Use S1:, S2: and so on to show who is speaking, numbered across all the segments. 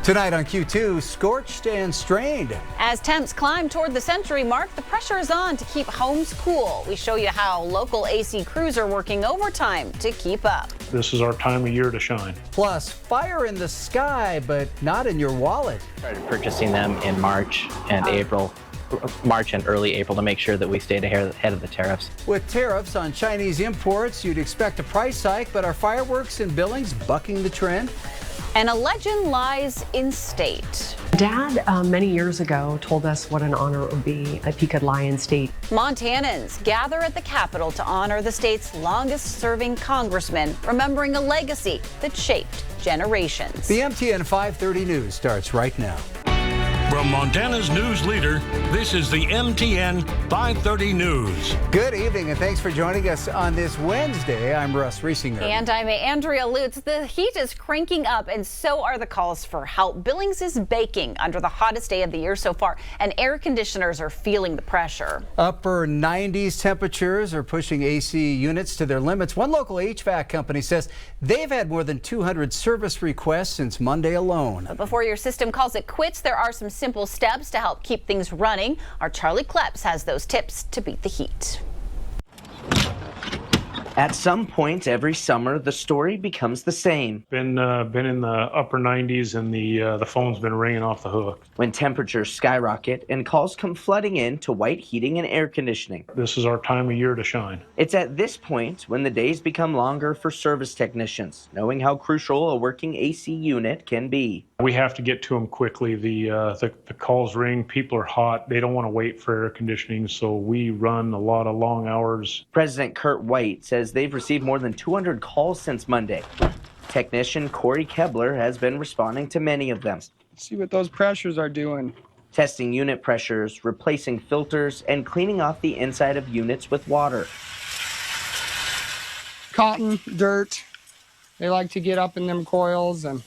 S1: Tonight on Q2, scorched and strained.
S2: As temps climb toward the century mark, the pressure is on to keep homes cool. We show you how local AC crews are working overtime to keep up.
S3: This is our time of year to shine.
S1: Plus, fire in the sky, but not in your wallet.
S4: Started purchasing them in March and early April to make sure that we stayed ahead of the tariffs.
S1: With tariffs on Chinese imports, you'd expect a price hike, but are fireworks and Billings bucking the trend?
S2: And a legend lies in state.
S5: Dad, many years ago, told us what an honor it would be if he could lie in state.
S2: Montanans gather at the Capitol to honor the state's longest-serving congressman, remembering a legacy that shaped generations.
S1: The MTN 530 News starts right now.
S6: From Montana's news leader, this is the MTN 530 News.
S1: Good evening and thanks for joining us on this Wednesday. I'm Russ Riesinger.
S2: And I'm Andrea, Lutz. The heat is cranking up and so are the calls for help. Billings is baking under the hottest day of the year so far, and air conditioners are feeling the pressure.
S1: Upper 90s temperatures are pushing AC units to their limits. One local HVAC company says they've had more than 200 service requests since Monday alone.
S2: But before your system calls it quits, there are some simple steps to help keep things running. Our Charlie Kleps has those tips to beat the heat.
S7: At some point every summer, the story becomes the same.
S3: Been in the upper 90s and the phone's been ringing off the hook.
S7: When temperatures skyrocket and calls come flooding in to White Heating and Air Conditioning.
S3: This is our time of year to shine.
S7: It's at this point when the days become longer for service technicians, knowing how crucial a working AC unit can be.
S3: We have to get to them quickly. The calls ring, people are hot, they don't want to wait for air conditioning, so we run a lot of long hours.
S7: President Kurt White says they've received more than 200 calls since Monday. Technician Corey Kebler has been responding to many of them.
S8: Let's see what those pressures are doing.
S7: Testing unit pressures, replacing filters, and cleaning off the inside of units with water.
S8: Cotton, dirt, they like to get up in them coils and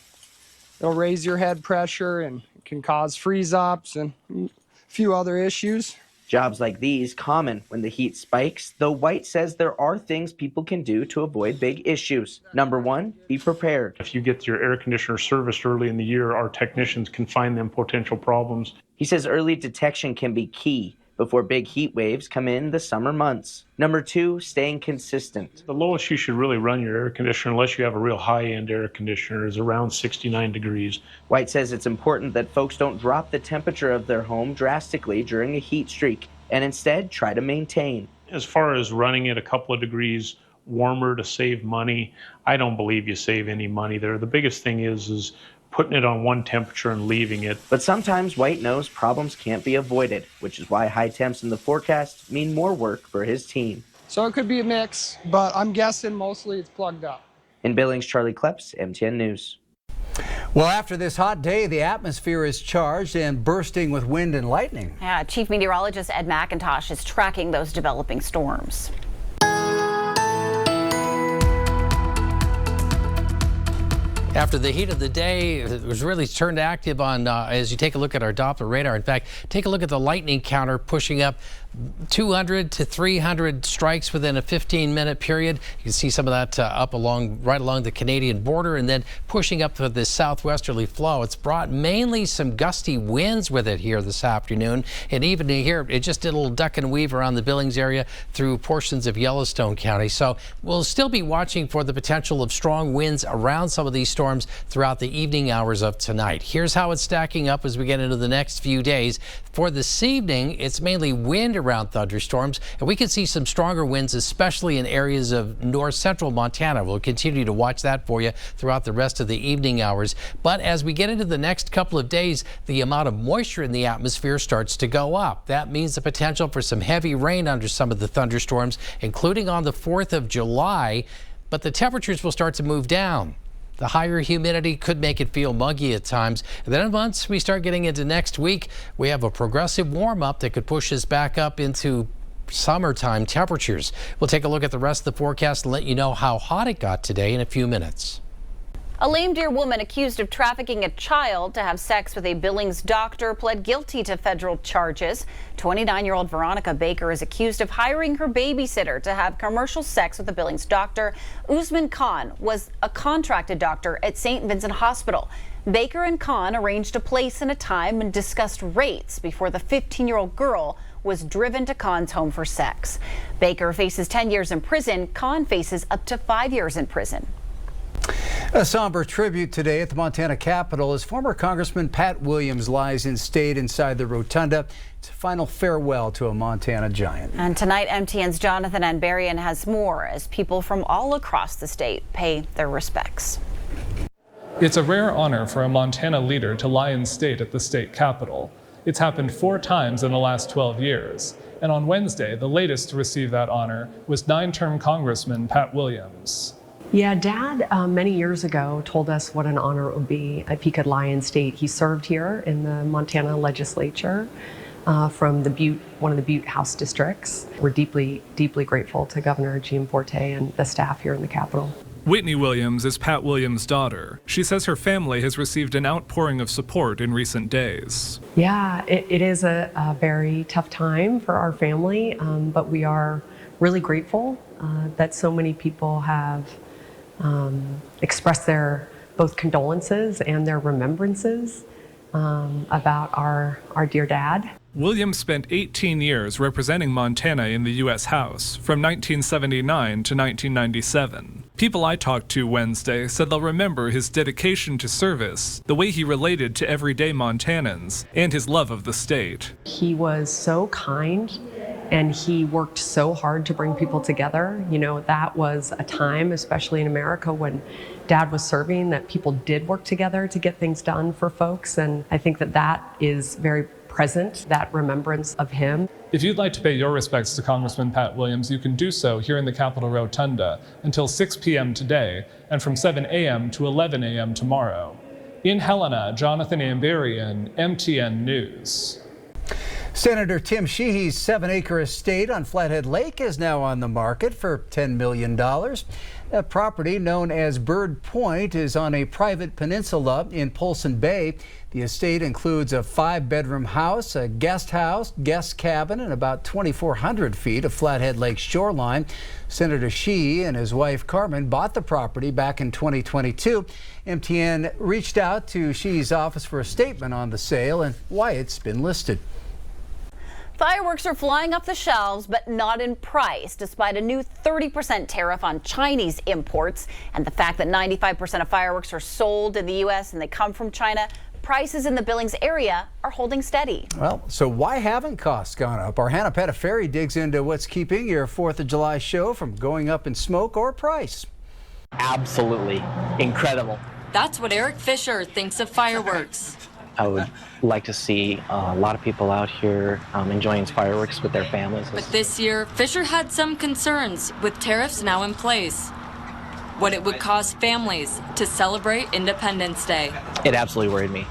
S8: it'll raise your head pressure and it can cause freeze-ups and a few other issues.
S7: Jobs like these common when the heat spikes, though White says there are things people can do to avoid big issues. Number one, be prepared.
S3: If you get your air conditioner serviced early in the year, our technicians can find them potential problems.
S7: He says early detection can be key before big heat waves come in the summer months. Number two, staying consistent.
S3: The lowest you should really run your air conditioner, unless you have a real high-end air conditioner, is around 69 degrees.
S7: White says it's important that folks don't drop the temperature of their home drastically during a heat streak, and instead try to maintain.
S3: As far as running it a couple of degrees warmer to save money, I don't believe you save any money there. The biggest thing is putting it on one temperature and leaving it.
S7: But sometimes White knows problems can't be avoided, which is why high temps in the forecast mean more work for his team.
S8: So it could be a mix, but I'm guessing mostly it's plugged up.
S7: In Billings, Charlie Kleps, MTN News.
S1: Well, after this hot day, the atmosphere is charged and bursting with wind and lightning.
S2: Yeah, Chief Meteorologist Ed McIntosh is tracking those developing storms.
S9: After the heat of the day, it was really turned active on as you take a look at our Doppler radar. In fact, take a look at the lightning counter pushing up 200 to 300 strikes within a 15-minute period. You can see some of that right along the Canadian border, and then pushing up to the southwesterly flow. It's brought mainly some gusty winds with it here this afternoon, and even here it just did a little duck and weave around the Billings area through portions of Yellowstone County. So we'll still be watching for the potential of strong winds around some of these storms throughout the evening hours of tonight. Here's how it's stacking up as we get into the next few days. For this evening, it's mainly wind around thunderstorms, and we can see some stronger winds, especially in areas of north central Montana. We'll continue to watch that for you throughout the rest of the evening hours. But as we get into the next couple of days, the amount of moisture in the atmosphere starts to go up. That means the potential for some heavy rain under some of the thunderstorms, including on the 4th of July. But the temperatures will start to move down. The higher humidity could make it feel muggy at times. And then once we start getting into next week, we have a progressive warm-up that could push us back up into summertime temperatures. We'll take a look at the rest of the forecast and let you know how hot it got today in a few minutes.
S2: A Lame Deer woman accused of trafficking a child to have sex with a Billings doctor pled guilty to federal charges. 29-year-old Veronica Baker is accused of hiring her babysitter to have commercial sex with a Billings doctor. Usman Khan was a contracted doctor at St. Vincent Hospital. Baker and Khan arranged a place and a time and discussed rates before the 15-year-old girl was driven to Khan's home for sex. Baker faces 10 years in prison. Khan faces up to 5 years in prison.
S1: A somber tribute today at the Montana Capitol as former Congressman Pat Williams lies in state inside the rotunda. It's a final farewell to a Montana giant.
S2: And tonight, MTN's Jonathan Andrea has more as people from all across the state pay their respects.
S10: It's a rare honor for a Montana leader to lie in state at the state capitol. It's happened 4 times in the last 12 years. And on Wednesday, the latest to receive that honor was 9-term Congressman Pat Williams.
S5: Yeah, Dad, many years ago, told us what an honor it would be if he could lie in state. He served here in the Montana legislature from the Butte, one of the Butte House districts. We're deeply, deeply grateful to Governor Gianforte and the staff here in the Capitol.
S10: Whitney Williams is Pat Williams' daughter. She says her family has received an outpouring of support in recent days.
S5: Yeah, it is a very tough time for our family, but we are really grateful that so many people have express their both condolences and their remembrances about our dear dad.
S10: Williams spent 18 years representing Montana in the U.S. House from 1979 to 1997. People I talked to Wednesday said they'll remember his dedication to service, the way he related to everyday Montanans, and his love of the state.
S5: He was so kind and he worked so hard to bring people together. You know, that was a time, especially in America, when Dad was serving, that people did work together to get things done for folks. And I think that is very present, that remembrance of him.
S10: If you'd like to pay your respects to Congressman Pat Williams, you can do so here in the Capitol Rotunda until 6 p.m. today and from 7 a.m. to 11 a.m. tomorrow. In Helena, Jonathan Amberian, MTN News.
S1: Senator Tim Sheehy's 7-acre estate on Flathead Lake is now on the market for $10 million. That property, known as Bird Point, is on a private peninsula in Polson Bay. The estate includes a 5-bedroom house, a guest cabin, and about 2,400 feet of Flathead Lake shoreline. Senator Sheehy and his wife Carmen bought the property back in 2022. MTN reached out to Sheehy's office for a statement on the sale and why it's been listed.
S2: Fireworks are flying off the shelves, but not in price, despite a new 30% tariff on Chinese imports. And the fact that 95% of fireworks are sold in the U.S. and they come from China, prices in the Billings area are holding steady.
S1: Well, so why haven't costs gone up? Our Hannah Pettiferi digs into what's keeping your 4th of July show from going up in smoke or price.
S4: Absolutely incredible.
S11: That's what Eric Fisher thinks of fireworks.
S4: I would like to see a lot of people out here enjoying fireworks with their families.
S11: But this year, Fisher had some concerns with tariffs now in place. What it would cost families to celebrate Independence Day.
S4: It absolutely worried me.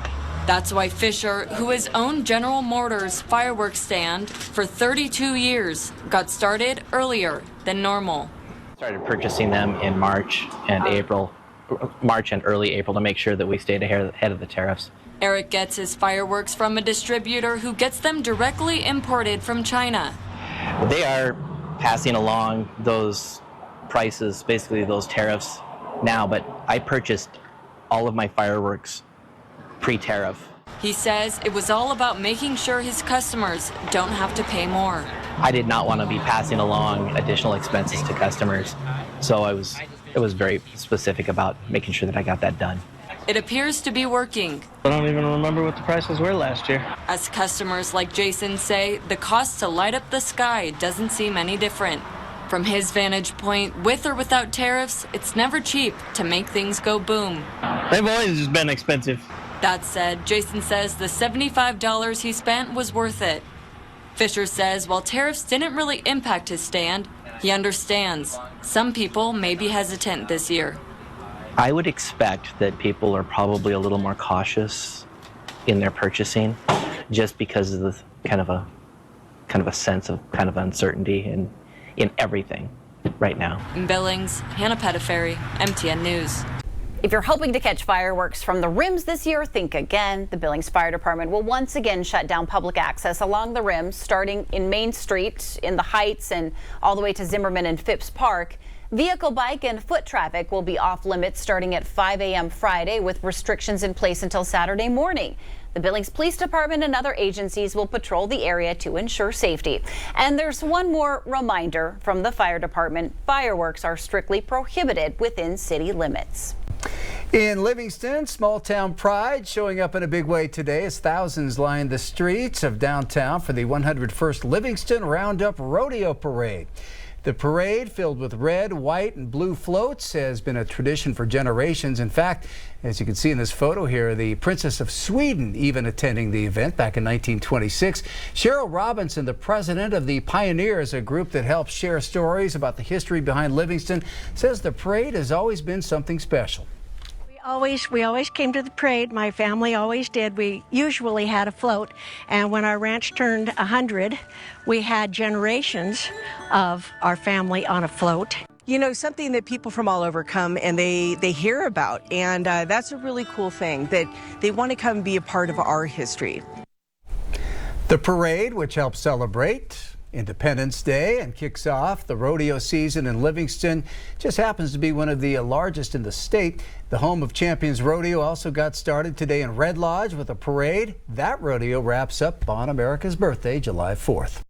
S11: That's why Fisher, who has owned General Motors' fireworks stand for 32 years, got started earlier than normal.
S4: Started purchasing them in March and early April to make sure that we stayed ahead of the tariffs.
S11: Eric gets his fireworks from a distributor who gets them directly imported from China.
S4: They are passing along those prices, basically those tariffs now, but I purchased all of my fireworks pre-tariff.
S11: He says it was all about making sure his customers don't have to pay more.
S4: I did not want to be passing along additional expenses to customers, so it was very specific about making sure that I got that done.
S11: It appears to be working.
S4: I don't even remember what the prices were last year.
S11: As customers like Jason say, the cost to light up the sky doesn't seem any different. From his vantage point, with or without tariffs, it's never cheap to make things go boom.
S4: They've always just been expensive.
S11: That said, Jason says the $75 he spent was worth it. Fisher says while tariffs didn't really impact his stand, he understands. Some people may be hesitant this year.
S4: I would expect that people are probably a little more cautious in their purchasing just because of the kind of a sense of kind of uncertainty in everything right now.
S11: In Billings, Hannah Pettiferi, MTN News.
S2: If you're hoping to catch fireworks from the rims this year, think again. The Billings Fire Department will once again shut down public access along the rims, starting in Main Street, in the Heights, and all the way to Zimmerman and Phipps Park. Vehicle, bike, and foot traffic will be off limits starting at 5 a.m. Friday, with restrictions in place until Saturday morning. The Billings Police Department and other agencies will patrol the area to ensure safety. And there's one more reminder from the fire department. Fireworks are strictly prohibited within city limits.
S1: In Livingston, small town pride showing up in a big way today as thousands line the streets of downtown for the 101st Livingston Roundup Rodeo Parade. The parade, filled with red, white, and blue floats, has been a tradition for generations. In fact, as you can see in this photo here, the Princess of Sweden even attending the event back in 1926. Cheryl Robinson, the president of the Pioneers, a group that helps share stories about the history behind Livingston, says the parade has always been something special.
S12: We always came to the parade. My family always did. We usually had a float, and when our ranch turned 100, we had generations of our family on a float.
S13: You know, something that people from all over come and they hear about, and that's a really cool thing, that they want to come and be a part of our history.
S1: The parade, which helps celebrate Independence Day and kicks off the rodeo season in Livingston, just happens to be one of the largest in the state. The home of Champions Rodeo also got started today in Red Lodge with a parade. That rodeo wraps up on America's birthday, July 4th.